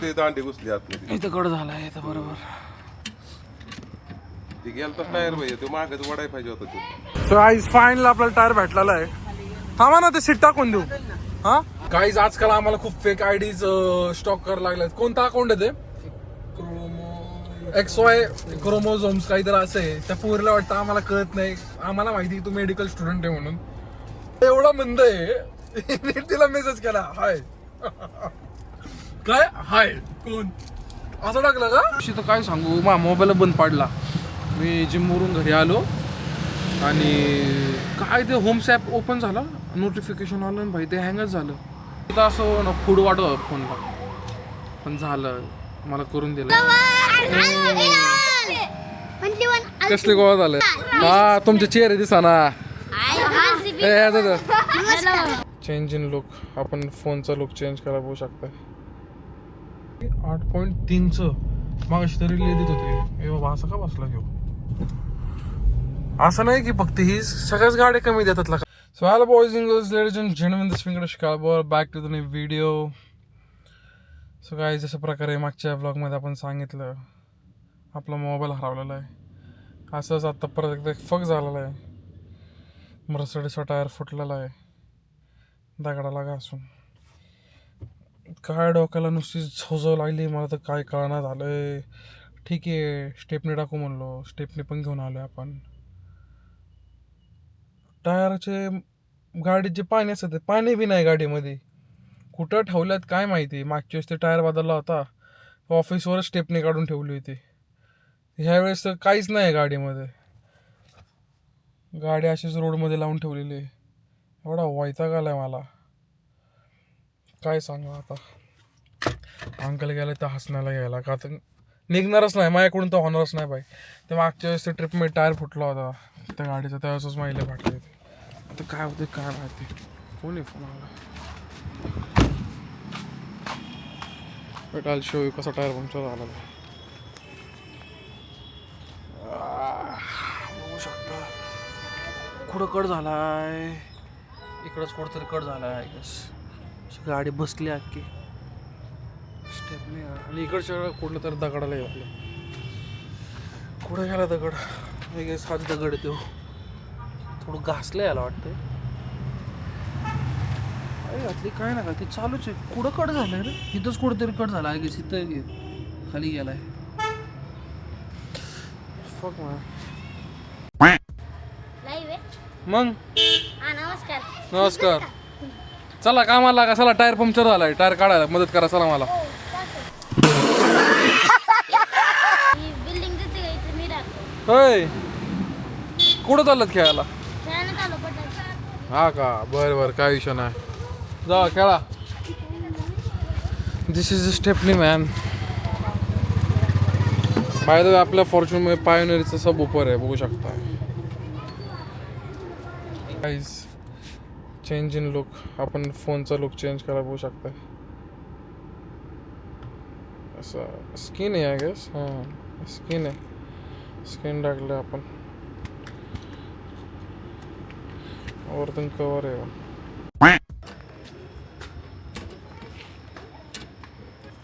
ते दांडी घुसली आतमध्ये. इथं कड झालाय इथं बरोबर. ते गेलता टायर भाई तो मागच वडाय पाहिजे होता तो. सो आईज फायनल आपल्याला टायर भेटलेला आहे. थांबा ना ते सीट टाकून देऊ. हा गाईज आजकाल आम्हाला खूप फेक आयडीज स्टॉक करायला लागल्यात. कोणता अकाउंट आहे ते? XY क्रोमोझोम्स काहीतरी असं आहे. त्या पोरीला वाटतं आम्हाला कळत नाही. आम्हाला माहिती तू मेडिकल स्टुडंट आहे म्हणून. एवढा मंद आहे मी तिला मेसेज केला हाय. काय हाय कोण असं टाकलं का? तर काय सांगू मा मोबाईल बंद पडला. मी जिमवरून घरी आलो आणि काय ते होम्स ॲप ओपन झाला. नोटिफिकेशन आलं भाई ते हँगच झालं. तिथं असं ना फूड वाटत फोनला पण झालं. मला करून दिलं. कसले गोवा झाले. हा तुमचे चेहरे दिसा ना. Change in look. आपण फोनचा लुक चेंज करायला बघू शकता. 8.3 मागाशी तरी लिहित होते. ए बाबा असं का बसला घेऊ. असं नाही की फक्त ही सगळ्याच गाड्या कमी देतात लका. So hello boys and girls, ladies and gentleman, this finger शिकाबर back to the new video. So काय जशा प्रकारे मागच्या ब्लॉगमध्ये आपण सांगितलं आपला मोबाईल हरवलेला आहे. असंच आता परत एकदा फक झालेला आहे. मर्सिडीजचा टायर फुटलेला आहे दगडाला घासून. काय डोक्याला नुसती झोझव लागली मला तर काय कळणार झालंय. ठीक आहे स्टेपनी टाकू म्हणलो, स्टेपनी पण घेऊन आलो आपण. टायरचे गाडीत जे पाणी असतं ते पाणी बी नाही गाडीमध्ये. कुठं ठेवल्यात काय माहिती. मागच्या वेळेस ते टायर बदलला होता ऑफिसवरच स्टेपनी काढून ठेवली होती. ह्यावेळेस तर काहीच नाही गाडीमध्ये. गाडी अशीच रोडमध्ये लावून ठेवलेली आहे. एवढा वैताग आलाय मला काय सांगू आता. अंकल गेले तर हसण्याला घ्यायला का तर निघणारच नाही माझ्याकडून तर होणारच नाही बाई. ते मागच्या वेळेस ते ट्रिपमध्ये टायर फुटला होता त्या गाडीचा त्यावेळेसच माहिले फाटले होते. आता काय होते काय माहिती. कोणी फोन आला. बट शो कसा टायर पंक्चर झाला बघू शकता. कुठं कट झालाय. इकडंच कुठंतरी कट झालाय. गाडी बसली अख्खी स्टेपनी आणि इकडच्या कुठलं तर दगडाला येऊ. कुठं गेला दगड. हाच दगड येतो थोडं घासलं याला वाटतंय. यातली काय ना काय ते चालूच आहे. कुठं कट झालंय रे. इथंच कुठंतरी कट झाला आहे. इथं खाली गेलाय. फक मग नमस्कार. नमस्कार. चला कामाला लागा. चला टायर पंक्चर झालाय. टायर काढायला मदत करा चला मला. होय कुठं चालत खेळायला. हा का बरं बरं काय विषय नाही. जा खेळा. This is a stepney man. By the way आपल्या फॉर्च्यूनमध्ये पायोनियरचं सब उपर आहे बघू शकता. Guys change in look. आपण फोनचा लुक चेंज करायला बघू शकता. असं स्किन आहे आय गेस. हां स्किन आहे. स्किन टाकलं आपण. वरतून कवर आहे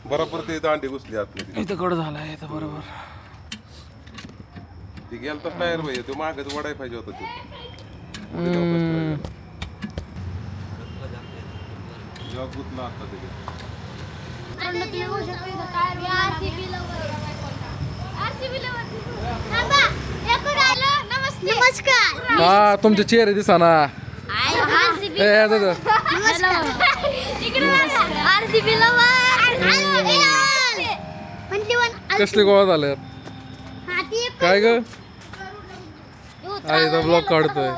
बरोबर ते दांडी घुसली आतमध्ये. इथं कड झालाय इथं बरोबर. ते गेलता टायर भाई तो मागच वडाय पाहिजे होता तो. जॉब गुतला आता ते. नमस्कार. हा तुमचे चेहरे दिसा ना. कसले गोवा झाले काय ग. अरे ब्लॉग काढतोय.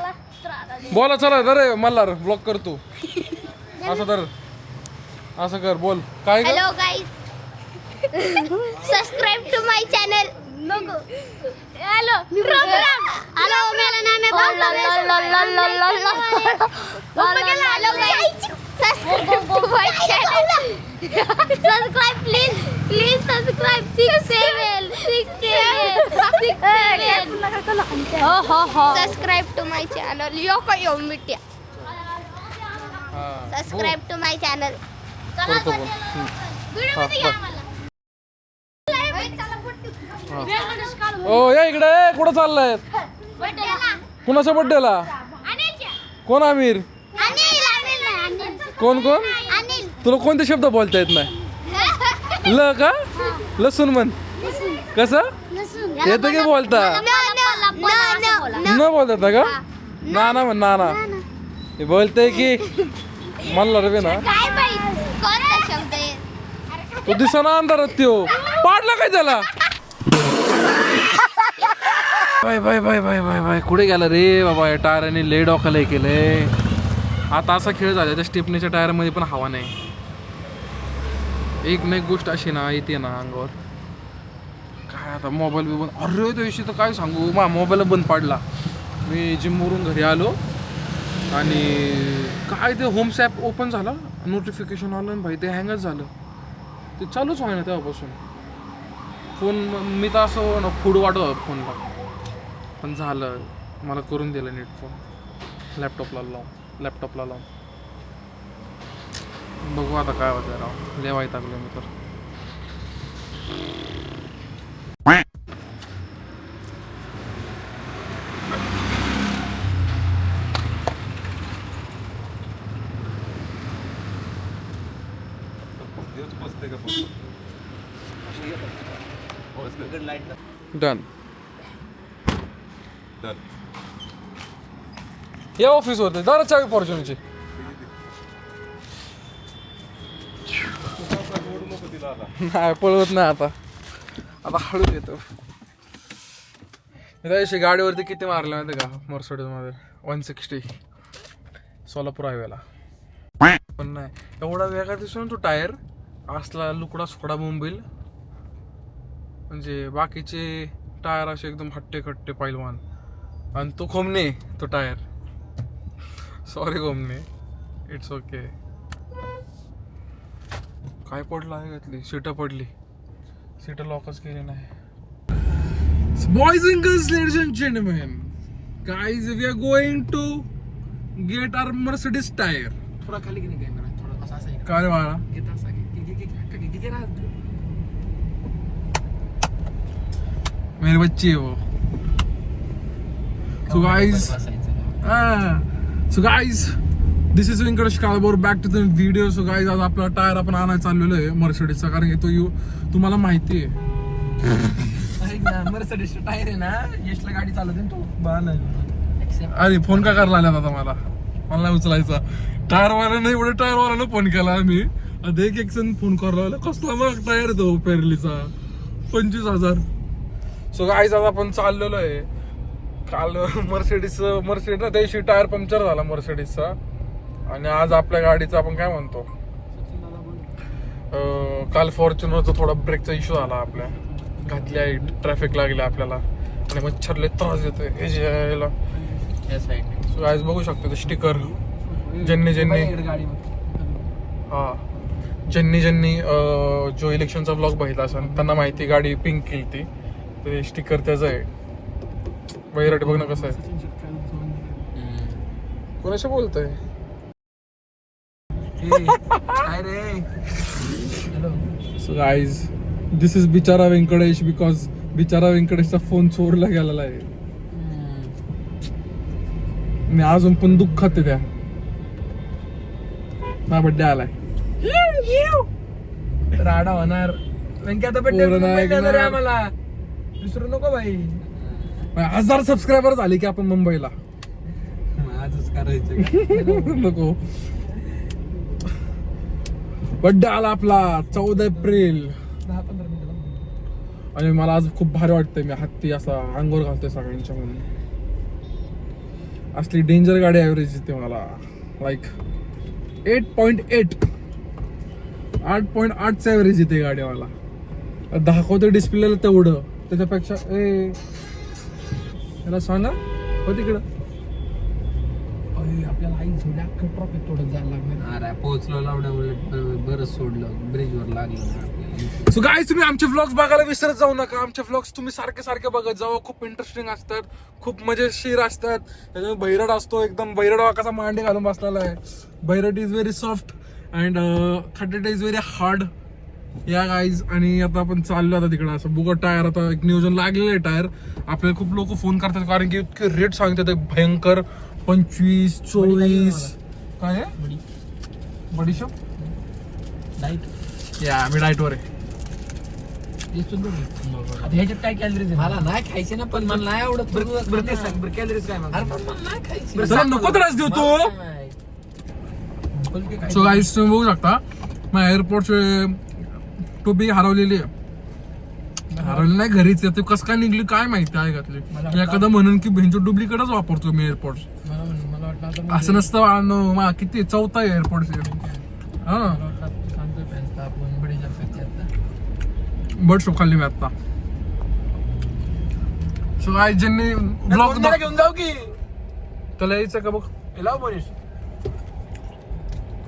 बोला चला रे मल्हार ब्लॉग कर तू. असं तर असं कर बोल काय ग. Hello guys, subscribe to my channel. Hello program. Hello मेरा नाम है hello guys, subscribe to my channel. Subscribe please subscribe. 6 subscribe to my channel. यो का यो मिट्या. Subscribe to my channel. करतो बोल. व्हिडिओ मध्ये घ्या मला. ओ या इकडे, कुठं चाललाय? कुणाच्या बड्डेला? कोण आमिर? कोण कोण? तुला कोणते शब्द बोलता येत नाही? ल का? लसूण म्हण. कसं येतं की बोलता? न बोलतात ना का? नाना म्हण, नाना. हे बोलतय की म्हणला रे ना. तो दिसना अंधारात त्यो पाडला काय त्याला? Bye bye bye bye bye bye. कुठे गेला रे बाबा? या टायराने लय डोकाला केलंय. आता असा खेळ झाला त्या स्टेपनीच्या टायरमध्ये पण हवा नाही. एक ना एक गोष्ट अशी ना येते ना अंगावर. काय आता मोबाईल बी बंद. अरे त्या दिवशी तर काय सांगू, मा मोबाईल बंद पाडला. मी जिमवरून घरी आलो आणि काय ते होम्स ॲप ओपन झाला, नोटिफिकेशन आलं भाई ते हँगच झालं. ते चालूच व्हाय ना तेव्हापासून. फोन मी तर असं ना फूड वाटत होता फोनला, पण झालं. मला करून दिलं नीट फोन लॅपटॉपला लावून. बघू आता काय होतं राव. लय वैतागलो मी तर. डन. या ऑफिस वरती दारा चावी फॉर्च्युनरची. नाही पळवत नाही आता हळूच येतो. त्या दिवशी गाडीवरती किती मारले माहिती का? मर्सिडीज मध्ये 160 सोलापूर हायवेला. पण नाही एवढा वेगळा दिसतो ना तो टायर. असला लुकडा सुकडा बोंबील. म्हणजे बाकीचे टायर असे एकदम हट्टे खट्टे पैलवान, आणि तो खोमने तो टायर. सॉरी खोमने, इट्स ओके. काय पडलं आहे घातली? सीट पडली. सीट लॉकच केली नाही. Boys and girls, ladies and gentleman, guys we are going to get our Mercedes tyre. थोड़ा खाली की नाही कॅमेरा, थोड़ा असा आहे. काय वाळा घेत असा की मेरे बच्चे हो. So guys, this is Venkatesh Kalbhor, back to the video. So guys आज आपला टायर आपण आणायला चाललेलो आहे मर्सिडीजचा, कारण की तो तुम्हाला माहिती आहे. मर्सिडीज टायर आहे ना, यशला गाडी चालवते ना तू. अरे फोन का करायला आला आता मला नाही उचलायचा. टायरवाल्यानं एवढे टायरवाल्यानं फोन केला आम्ही. आता एक जण फोन करायला, कसला मग टायर तो पेरलीचा 25,000. सो गाईज आज आपण चाललेलो आहे. काल मर्सिडीज त्या दिवशी टायर पंक्चर झाला मर्सिडीजचा, आणि आज आपल्या गाडीचा आपण काय म्हणतो, काल फॉर्च्युनरचा थोडा ब्रेकचा इश्यू झाला. आपल्या घातल्या ट्रॅफिक लागले आपल्याला, आणि मच्छरले त्रास देतोय याला. सो गाईज बघू शकतो ते स्टिकर. ज्यांनी जो इलेक्शनचा ब्लॉग बघितला असेल त्यांना माहिती, गाडी पिंक केली ती, ते स्टिकर त्याचं आहे. वैराट बघ ना कसं आहे. कोणाशी बोलतोय? सो गाईज दिस इज बिचारा व्यंकटेश, बिकॉज बिचारा व्यंकटेशचा फोन चोरला गेलेला आहे. मी अजून पण दुःखात आहे. त्या माझा बड्डे आलाय, राडा होणार. आता बड्डे आम्हाला विसरू नको भाई. 1000 सबस्क्रायबर झाले की आपण मुंबईला. आजच करायचं नको. बड्डे आला आपला 14 एप्रिल. 10-15 मिनिटं. आणि मला आज खूप भारी वाटतंय. मी हत्ती असा अंगावर घालतोय सगळ्यांच्या म्हणून. असली डेंजर गाडी ॲव्हरेज येते मला. लाईक 8.8 8.8चं ॲव्हरेज येते गाडी मला. दाखवते डिस्प्लेला तेवढं. त्याच्यापेक्षा त्याला सांगा हो तिकडं. आपल्याला आई सोडल्या ट्रॉफिक थोडं जायला लागणार. अरे पोहोचलो लावड्या बरंच सोडलं, ब्रिजवर लागलं. सो गाईज तुम्ही आमचे व्लॉग्स बघायला विसरत जाऊ नका. आमचे व्लॉग्स तुम्ही सारखे बघत जावा. खूप इंटरेस्टिंग असतात, खूप मजेशीर असतात. त्याच्यामुळे बैरड असतो एकदम. बैरड वाकाचा मांडी घालून बसलेला आहे. Beard is very soft and खटेट इज व्हेरी हार्ड. या गाईज. आणि आता आपण चाललो आता तिकडे असं बुगा टायर. आता एक नियोजन लागलेलं आहे टायर. आपल्याला खूप लोक फोन करतात कारण की इतके रेट सांगतात भयंकर. 25, 24 काय आहे बडीशॉप. या मी डाएटवर आहे. ह्याच्यात काय कॅलरीज आहे? मला नाही खायचे ना, पण मला नाही आवडत. कॅलरीज काय? अरे पण मला नाही खायचे. चला नको त्रास देऊ तो. सो गाईज तुम्ही बघू शकता माझ्या एअरपोर्टचे टोपी हरवलेली आहे. हरवली नाही घरीच आहे. ते कसं काय निघली काय माहिती आहे घातली. एखादं म्हणून की भेंचो डुप्लिकेटच वापरतो मी एअरपोर्ट. मला वाटलं असं नसतं. किती 4था एअरपोर्ट. हा बट शो खाल्ली मी आता. सो गाईज ज्यांनी ब्लॉग घेऊन जाऊ की त्याला यायचं का बघ. लाव मनीष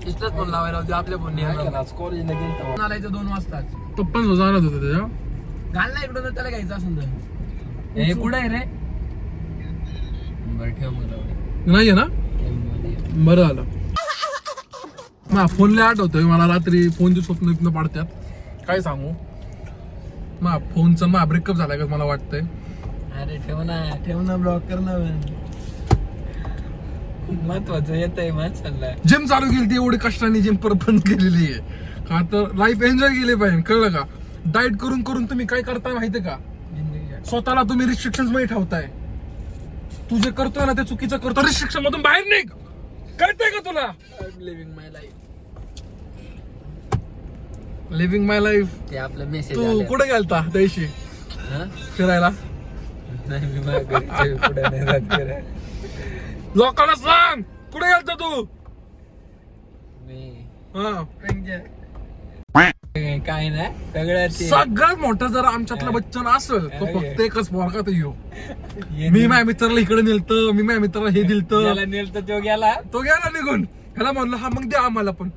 इष्टच फोन लावायला होते आपल्या फोन. कॉलेजला गेलो आलायचं 2 वाजता. पप्पा जाणार होतं त्याच्या. घाल ना इकडून त्याला घ्यायचं असेल तर. हे कुठं आहे रे? बरं ठेव मला नाहीये ना. बरं झालं. फोनला आठवतोय मला रात्री फोनचे स्वप्न इथनं पाडतात. काय सांगू फोनचा ब्रेकअप झालाय का मला वाटतंय. अरे ठेव ना ब्लॉक कर ना. महत्वाचं येत आहे माणसाला. जिम चालू केली ती एवढी कष्टाने जिम परत बंद केलेली आहे का तर लाईफ एन्जॉय केली पाहिजे. कळलं का. डाएट करून करून तुम्ही काय करताय माहितीये का. स्वतःला तुम्ही रिस्ट्रिक्शन मध्ये ठेवताय. तू जे करतोय ना ते चुकीचं करतो. रिस्ट्रिक्शन मधून बाहेर निघ. कळतंय का तुला. लिव्हिंग माय लाईफ. लिव्हिंग माय लाईफ. ते आपलं मेसेज. तू कुठे गेलता त्या दिवशी फिरायला. नाही मी माझ्या घरी कुठे नाही जात फिरायला. लोकांना सांग कुठे गेलता तू. काय नाही सगळं सगळ्यात मोठा जर आमच्यातला बच्चन असेल तो फक्त एकच पोरका येऊ. मी माझ्या मित्राला इकडे नेलतं. मी माझ्या मित्राला हे दिलतं. नेलतं तो गेला निघून. ह्याला म्हणलं हा मग द्या आम्हाला पण.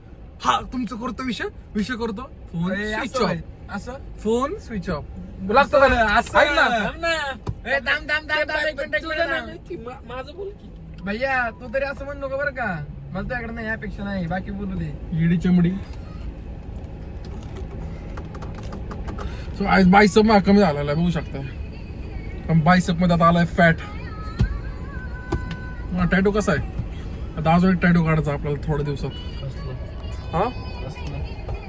हा तुमचं करतो विषय करतो. Phone switch off. असं फोन स्विच ऑफ लागतं माझं बोल की भैया. तू तरी असं म्हण नको बरं का. मला तुझ्याकडे नाही यापेक्षा नाही बाकी बोलू दे. इडी चमडी. सो आज बायसेप मला कमी झालेला बघू शकता. पण बायसेप मध्ये आता आलाय फॅट. टॅटू कसा आहे आता. अजून एक टॅटू काढायचा आपल्याला थोड्या दिवसात. हा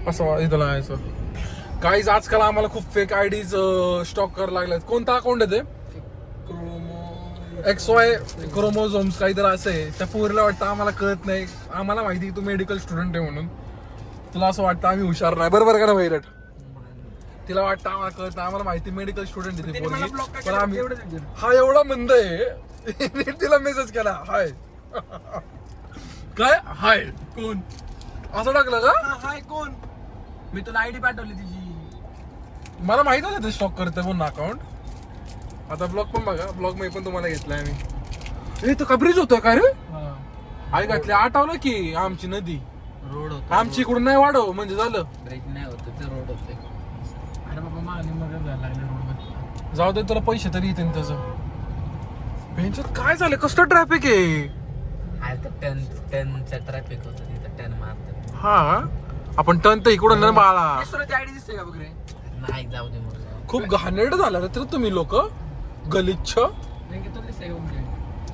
असं इथं लावायचं. काहीच आजकाल आम्हाला खूप फेक आयडीज स्टॉक करायला लागल्यात. कोणता अकाउंट आहे ते. XY क्रोमोझोम्स काहीतरी असं आहे. त्या पोरीला वाटतं आम्हाला कळत नाही. आम्हाला माहिती की तू मेडिकल स्टुडंट आहे म्हणून. तुला असं वाटतं आम्ही हुशार नाही. बरोबर का ना वैरट. तिला वाटतं आम्हाला कळत नाही. आम्हाला माहिती मेडिकल स्टुडंट आहे ती पोरगी. पण आम्ही हा एवढा मंद आहे. तिला मेसेज केला हाय. काय हाय कोण असं टाकलं का. हाय कोण. मी तुला आयडी पाठवली तिची. मला माहित होतं ते स्टॉक करतं कोण अकाउंट. आता ब्लॉग पण बघा. ब्लॉग मी पण तुम्हाला घेतलाय आम्ही. हे तो का ब्रिज होतोय का रे. आई घातली आठवलं की आमची नदी. रोड होत. आमची इकडून नाही वाढव म्हणजे झालं. ब्रेक नाही होत ते रोड होते. अरे बाबा मागे मग लागले रोड. जाऊ दे तुला पैसे तरी येते त्याचं. बेंचत काय झालं कसलं ट्रॅफिक आहे. टनचा ट्रॅफिक होतं तिथं. टन मारतात. हा आपण टर्न तर इकडून ना बाळा. आयडी दिसते का बघ रे. नाही जाऊ दे मग. खूप घाणेरडं झालं रे तर तुम्ही लोक गलिच्छ.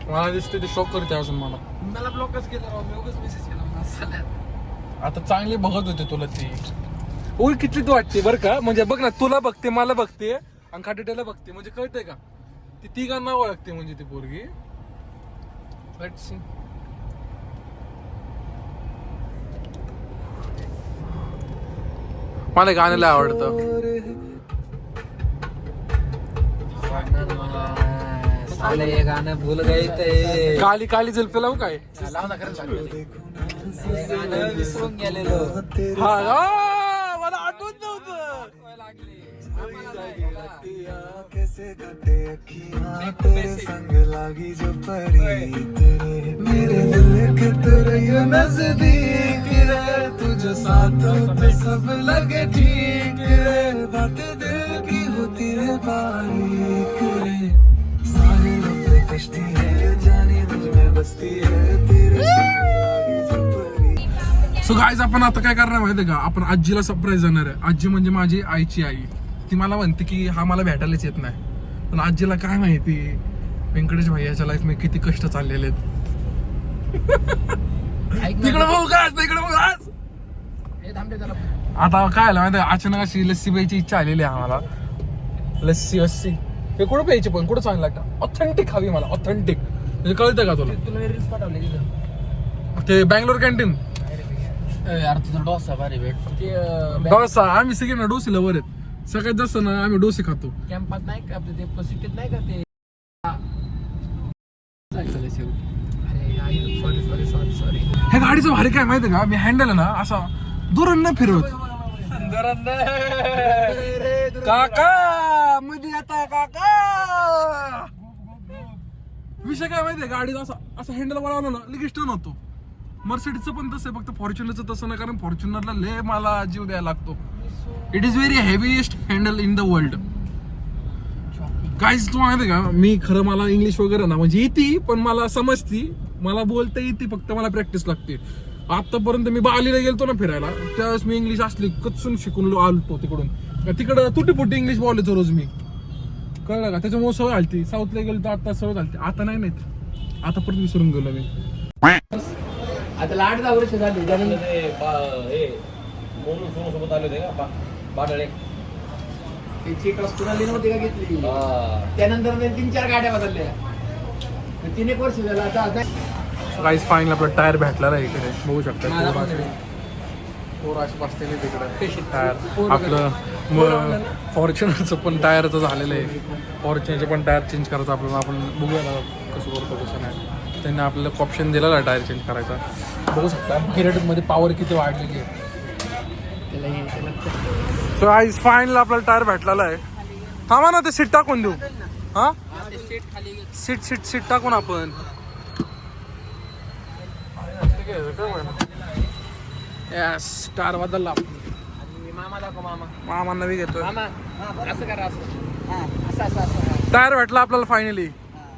मला दिसते ते शॉक करते अजून. मला ब्लॉकच केलं राव. मी उगाच मेसेज केला. आता चांगली बघत होते तुला ती. ओळख किती तू वाटते बरं का. म्हणजे बघ ना तुला बघते मला बघते आणि खाटेट्याला बघते म्हणजे कळतंय का. ती तिघांना ओळखते म्हणजे ती पोरगी. Let's see. मला गाणं लय आवडतं. हे गाणं भूल गए. काली काली जुल्फे लावू काय. विसरून गेलेलो. हा मला आठवत नव्हतं. कैसे कटे अखियां तेरे संग लागी जो परी तेरे मेरे दिल के तेरे ये नजदीक रे. तुझे साथ तो सब लगे ठीक रे. बात दिल की होती है बारीक रे. सारे लम्हे कश्ती है जाने मुझ में बसती है तेरे संग लागी जो परी. सो गाईज आपण आता काय करणार माहितीये का, आपण आजीला सरप्राईज देणार आहे. आजी म्हणजे माझी आईची आई. ती मला म्हणते की हा मला भेटायलाच येत नाही, पण आजीला काय माहिती व्यंकटेश भैयाच्या लाईफ मध्ये किती कष्ट चाललेले आहेत. तिकडे बघू का, तिकडे बघू आज. आता काय आलं माहिती, अचानक अशी लस्सी प्यायची इच्छा आलेली आहे आम्हाला. लस्सी हे कुठं प्यायची, पण कुठं चांगलं लागतं, ऑथेंटिक हवी मला, ऑथेंटिक. म्हणजे कळतं का तुला रील्स पाठवले ते बँगलोर कॅन्टीन यार, तुझा डोसा भारी भेट. डोसा, आम्ही सगळे ना डोसे लवर आहेत. सगळ्यात जास्त ना आम्ही डोसे खातो. कॅम्पात नाही का आपलं ते सिटीत नाही का ते. सॉरी ह्या गाडीचं भारी काय माहितीये का, मी हँडल ना असा दुरून न फिरवत. काका मध्ये आता काका. विषय काय माहितीये, गाडीचा असा हँडल वळवला ना लगेच टर्न होतो. मर्सिडीजचं पण तसं आहे, फक्त फॉर्च्युनरचं तसं नाही, कारण फॉर्च्युनरला लय मला जीव द्यायला लागतो. It is very heaviest handle in the world. काहीच तू माहिती का, मी खरं मला इंग्लिश वगैरे ना म्हणजे येते, पण मला समजती, मला बोलता येते, फक्त मला प्रॅक्टिस लागते. आतापर्यंत मी बालीला गेलतो ना फिरायला, त्यावेळेस मी इंग्लिश असली कचून शिकून आलतो तिकडं तुटी इंग्लिश बोलायचो रोज मी, कळलं का. त्याच्यामुळे सवय आलती. साऊथला गेलो तर आता सवय झालती, आता नाही, आता परत विसरून गेलो मी. आता 8-10 वर्ष झाली. सोबत आले होते का बाडळे, त्याची कस्तुराली नव्हती का घेतली, त्यानंतर 3-4 गाड्या बदलल्या. 3-1 वर्ष झालं आता. काहीच फाईन आपला टायर भेटला आहे इकडे, बघू शकता. तिकडे टायर आपलं फॉर्च्युनरचं पण टायरचं झालेलं आहे. फॉर्च्युनरचं पण टायर चेंज करायचं आपल्याला, आपण बघूया ना कसं करतो कसं नाही. त्यांनी आपल्याला ऑप्शन दिलेला आहे टायर चेंज करायचा. बघू शकता मध्ये पॉवर किती वाढलेली आहे. सो आईज फायनल आपल्याला टायर भेटलेला आहे. थांबा ना, ते सीट टाकून देऊ. हा सीट टाकून आपण यस टायर बदलला. मामा नवी घेतोय. असं करा, असं टायर भेटला आपल्याला फायनली.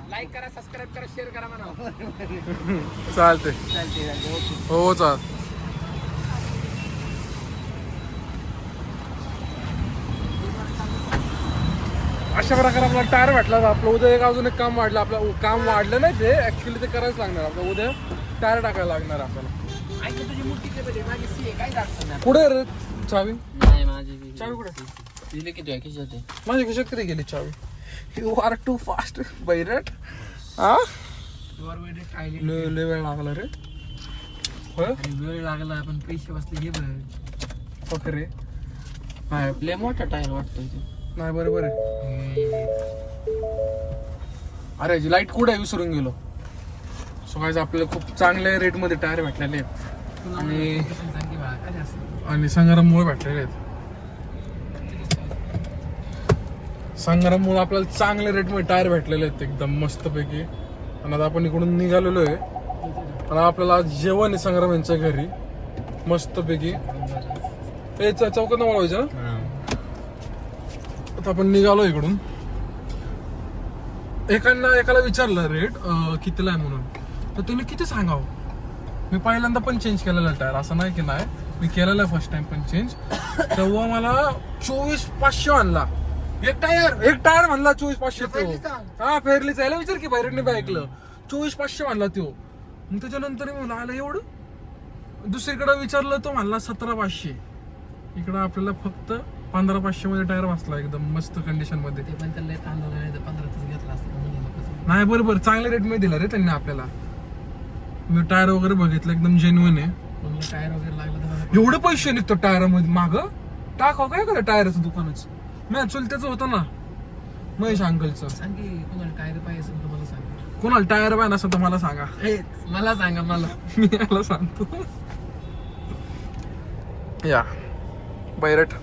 लाईक करा, सबस्क्राईब करा, शेअर करा म्हणा. चालते हो चाल. अशा प्रकारे आपला टायर भेटला. आपलं उद्या अजून एक काम वाढलं. आपलं काम वाढलं नाही, ते ऍक्च्युली ते करायच लागणार. आपलं उद्या टायर टाकायला लागणार आपल्याला. तुझी मोठी माझी सी काय दाखवणार. कुठे रे चावी? नाही माझी चावी कुठे दिली की तुझ्या खिशात आहे. माझ्या खिशात कधी गेली चावी? यू आर टू फास्ट बैरट. हा लय वेळ लागला रे. वेळ लागला पण पैसे बसले. हे बघ फक रे. लय मोठा टायर वाटतोय ते. नाही बरोबर आहे. अरे लाईट कुठे आहे विसरून गेलो. सो गाईज आपल्याला खूप चांगल्या रेटमध्ये टायर भेटलेले आहेत आणि संग्राममुळे भेटलेले आहेत. संग्राममुळे आपल्याला चांगल्या रेटमध्ये टायर भेटलेले आहेत एकदम मस्तपैकी. आणि आता आपण इकडून निघालेलो आहे आणि आपल्याला जेवण आहे संग्राम यांच्या घरी मस्तपैकी. चौकात न वळवायचं ना. आता आपण निघालो इकडून. एकाला विचारलं रेट कितीला आहे म्हणून, तर त्याने किती सांगावं. मी पहिल्यांदा पण चेंज केलेला टायर, असं नाही की नाही, मी केलेला आहे फर्स्ट टाइम पण चेंज. तेव्हा मला 24,500 आणला. एक टायर म्हणला 24,500 तो. हा फेरलीच यायला विचार की बाहेरने बी ऐकलं. 24,500 म्हणला तो. मग त्याच्यानंतर मी म्हणलं आलं एवढं. दुसरीकडे विचारलं तो म्हणला 17,500. इकडं आपल्याला फक्त 15,500 मध्ये टायर बसला एकदम मस्त कंडिशन मध्ये. ते पण त्याला 15,000 घेतला असतं. नाही बरोबर चांगल्या रेट मध्ये दिला रे त्यांनी आपल्याला. मी टायर वगैरे बघितलं एकदम जेन्युइन आहे. टायर वगैरे लागला तर एवढे पैसे निघतो टायरामध्ये माग. टाकाव काय करा टायरचं दुकानच. नाही चुलत्याचं होतं ना महेश अंकलचं. सांग की कोणाला टायर पाहिजे असेल तर मला सांग. कोणाला टायर पाहिजे नसेल तर मला सांगा. मला सांगा. मला मी याला सांगतो. या बैरट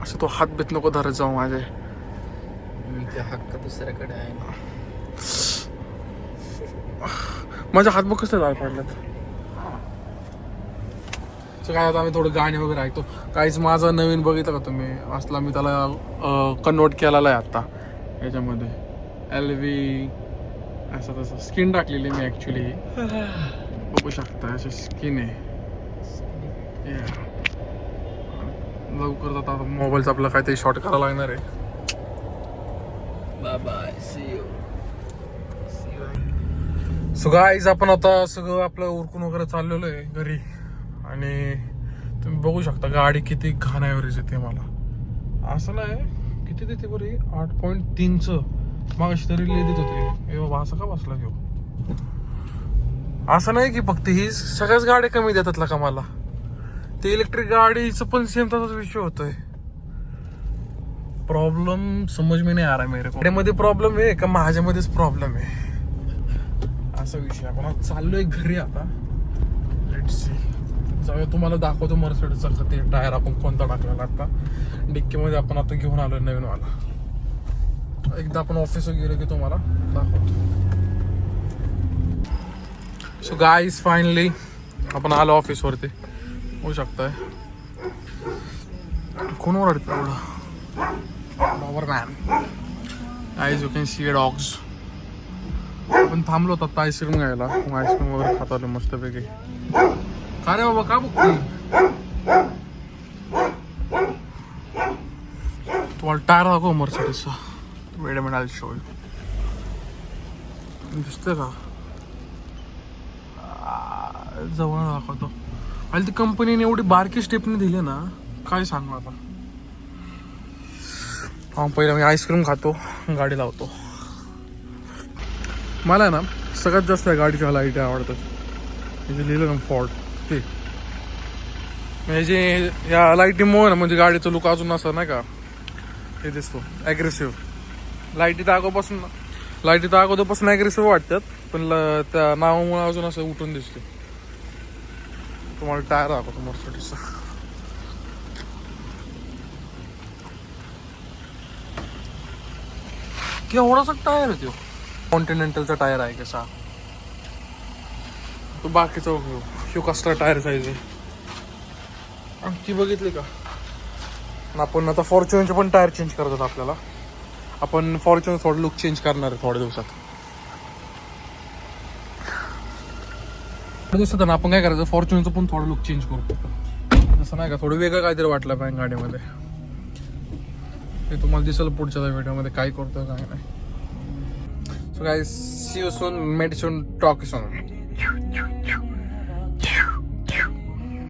असं तो हात बीत नको धरत जाऊ माझे. मी त्या हक्क दुसऱ्याकडे आहे. माझ्या हात बघ कसं लाल पडल्यात. काय आता आम्ही थोडं गाणे वगैरे ऐकतो. काहीच माझं नवीन बघितलं का तुम्ही असला, मी त्याला कन्वर्ट केलेला आहे आता याच्यामध्ये. LV असं तसं स्किन टाकलेली मी ॲक्च्युली. बघू शकता अशी स्किन आहे. Yeah. लवकर आता मोबाईलचा आपला काहीतरी शॉर्ट करायला लागणार आहे. सो गाईज आपण आता सगळं आपलं उरकून वगैरे चाललेलो आहे घरी. आणि तुम्ही बघू शकता गाडी किती घाण ॲव्हरेज येते मला. असं नाही किती देते बरी 8.3चं मागाशी तरी देत होते. ए बाबा असं का बसला घेऊ. असं नाही की फक्त ही सगळ्याच गाड्या कमी देतात का मला. ते इलेक्ट्रिक गाडीचं पण सेम तसाच विषय होतोय. प्रॉब्लेम समज में नाही आ रहा मेरे को. गाडीमध्ये प्रॉब्लेम आहे का माझ्यामध्येच प्रॉब्लेम आहे असा विषय. आपण चाललोय घरी आता. Let's see. जाऊया तुम्हाला दाखवतो मर्सिडीजचा ते टायर आपण कोणता टाकलेला आता. डिक्कीमध्ये आपण आता घेऊन आलोय नवीन वाला. एकदा आपण ऑफिसवर गेलो की तुम्हाला दाखवतो. सो गाईज फायनली आपण आलो ऑफिसवरती. होऊ शकताय कोण ओरडतं एवढं. Power man. Guys you can see dogs. आपण थांबलो होतो आता आईस्क्रीम घ्यायला. आईस्क्रीम वगैरे खात आलो मस्तपैकी. का रे बाबा का बघतोय. तुम्हाला टायर दाखव मर्सिडीजचा. Wait a minute I show you. दिसतंय का जवळ दाखवतो. आणि ती कंपनीने एवढी बारकी स्टेपनी दिली ना काय सांगू आता. हा पहिला मी आईस्क्रीम खातो गाडी लावतो. मला ना सगळ्यात जास्त या गाडीच्या लाईट आवडतात. म्हणजे लिहिलं ना फॉर्ड ते म्हणजे या लाईटीमुळे ना म्हणजे गाडीचं लुक अजून असं नाही का हे दिसतो ॲग्रेसिव्ह. लाईटी तर अगोदरपासून ॲग्रेसिव्ह वाटतात पण त्या नावामुळे अजून असं उठून दिसते. तुम्हाला टायर दाखवतो मर्सिडीजचा. केवढासा टायर आहे तो. कॉन्टिनेंटलचा टायर आहे कसा तो. बाकीचा ह्यो कसला टायर साईज आहे ती बघितली का. आपण आता फॉर्च्युनरचे पण टायर चेंज करतात आपल्याला. आपण फॉर्च्युनर थोडं लुक चेंज करणार आहे थोड्या दिवसात. दिवसात ना आपण काय करायचं फॉर्च्युनरचं पण थोडं लुक चेंज करू. असं नाही का थोडं वेगळं काहीतरी वाटलं पाहिजे गाडीमध्ये. ते तुम्हाला दिसेल पुढच्या व्हिडिओमध्ये काय करतो काय नाही. So guys see you soon. Made soon talk soon.